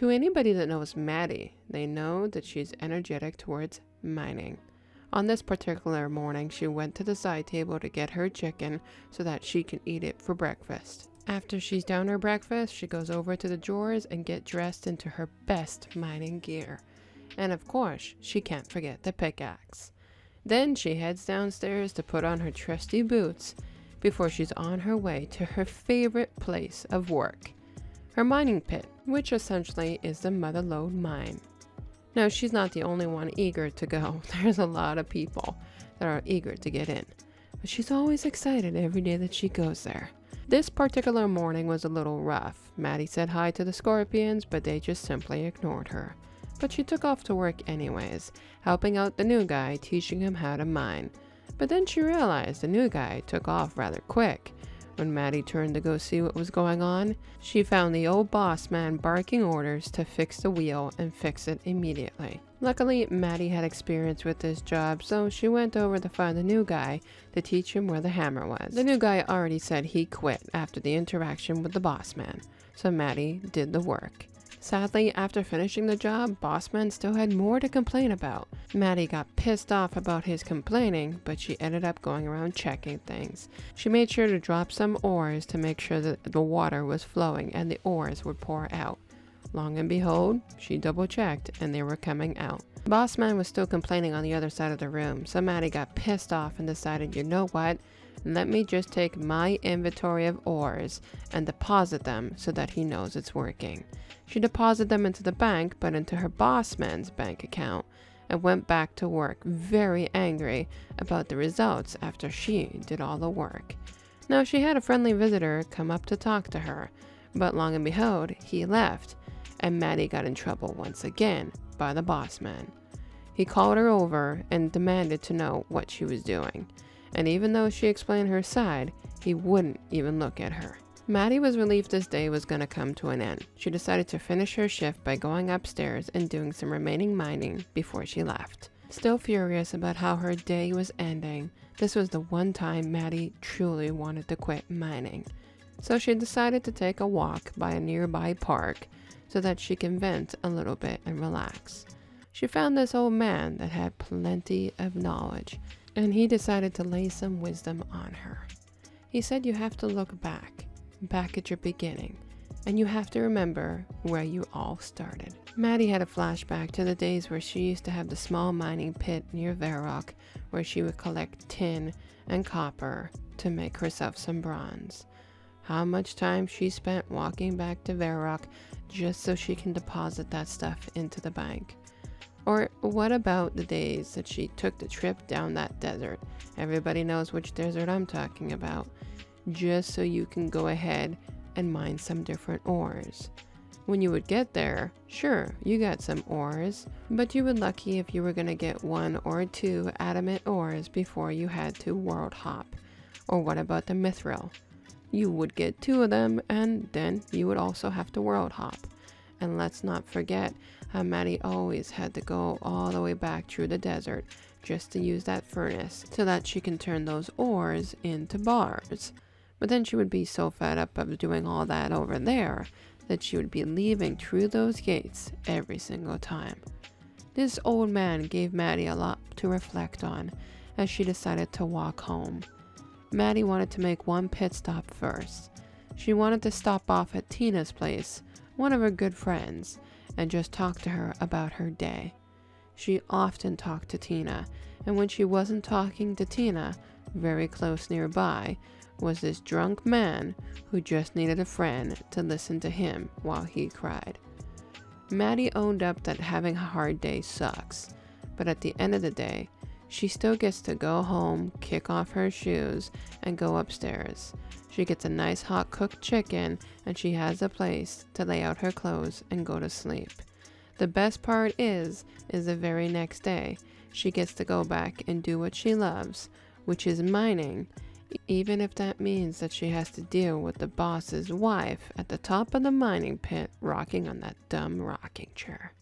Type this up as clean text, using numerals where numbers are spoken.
To anybody that knows Maddie, they know that she's energetic towards mining. On this particular morning, she went to the side table to get her chicken so that she can eat it for breakfast. After she's done her breakfast, she goes over to the drawers and gets dressed into her best mining gear. And of course, she can't forget the pickaxe. Then she heads downstairs to put on her trusty boots before she's on her way to her favorite place of work, her mining pit, which essentially is the Mother Lode mine. Now, she's not the only one eager to go. There's a lot of people that are eager to get in, but she's always excited every day that she goes there. This particular morning was a little rough. Maddie said hi to the scorpions, but they just simply ignored her. But she took off to work anyways, helping out the new guy, teaching him how to mine. But then she realized the new guy took off rather quick. When Maddie turned to go see what was going on, she found the old boss man barking orders to fix the wheel and fix it immediately. Luckily, Maddie had experience with this job, so she went over to find the new guy to teach him where the hammer was. The new guy already said he quit after the interaction with the boss man, so Maddie did the work. Sadly, after finishing the job, Bossman still had more to complain about. Maddie got pissed off about his complaining, but she ended up going around checking things. She made sure to drop some ores to make sure that the water was flowing and the ores would pour out. Long and behold, she double-checked and they were coming out. Bossman was still complaining on the other side of the room, so Maddie got pissed off and decided, you know what? Let me just take my inventory of ores and deposit them so that he knows it's working. She deposited them into the bank, but into her boss man's bank account, and went back to work, very angry about the results after she did all the work. Now, she had a friendly visitor come up to talk to her, but long and behold, he left, and Maddie got in trouble once again by the boss man. He called her over and demanded to know what she was doing. And even though she explained her side, he wouldn't even look at her. Maddie was relieved this day was going to come to an end. She decided to finish her shift by going upstairs and doing some remaining mining before she left. Still furious about how her day was ending, this was the one time Maddie truly wanted to quit mining. So she decided to take a walk by a nearby park so that she can vent a little bit and relax. She found this old man that had plenty of knowledge, and he decided to lay some wisdom on her. He said you have to look back at your beginning, and you have to remember where you all started. Maddie had a flashback to the days where she used to have the small mining pit near Varrock, where she would collect tin and copper to make herself some bronze. How much time she spent walking back to Varrock just so she can deposit that stuff into the bank. Or what about the days that she took the trip down that desert? Everybody knows which desert I'm talking about. Just so you can go ahead and mine some different ores. When you would get there, sure, you got some ores, but you were lucky if you were going to get 1 or 2 adamant ores before you had to world hop. Or what about the mithril? You would get 2 of them, and then you would also have to world hop. And let's not forget how Maddie always had to go all the way back through the desert just to use that furnace so that she can turn those ores into bars. But then she would be so fed up of doing all that over there that she would be leaving through those gates every single time. This old man gave Maddie a lot to reflect on as she decided to walk home. Maddie wanted to make one pit stop first. She wanted to stop off at Tina's place, one of her good friends, and just talk to her about her day. She often talked to Tina, and when she wasn't talking to Tina, very close nearby was this drunk man who just needed a friend to listen to him while he cried. Maddie owned up that having a hard day sucks, but at the end of the day, she still gets to go home, kick off her shoes, and go upstairs. She gets a nice hot cooked chicken, and she has a place to lay out her clothes and go to sleep. The best part is the very next day, she gets to go back and do what she loves, which is mining, even if that means that she has to deal with the boss's wife at the top of the mining pit rocking on that dumb rocking chair.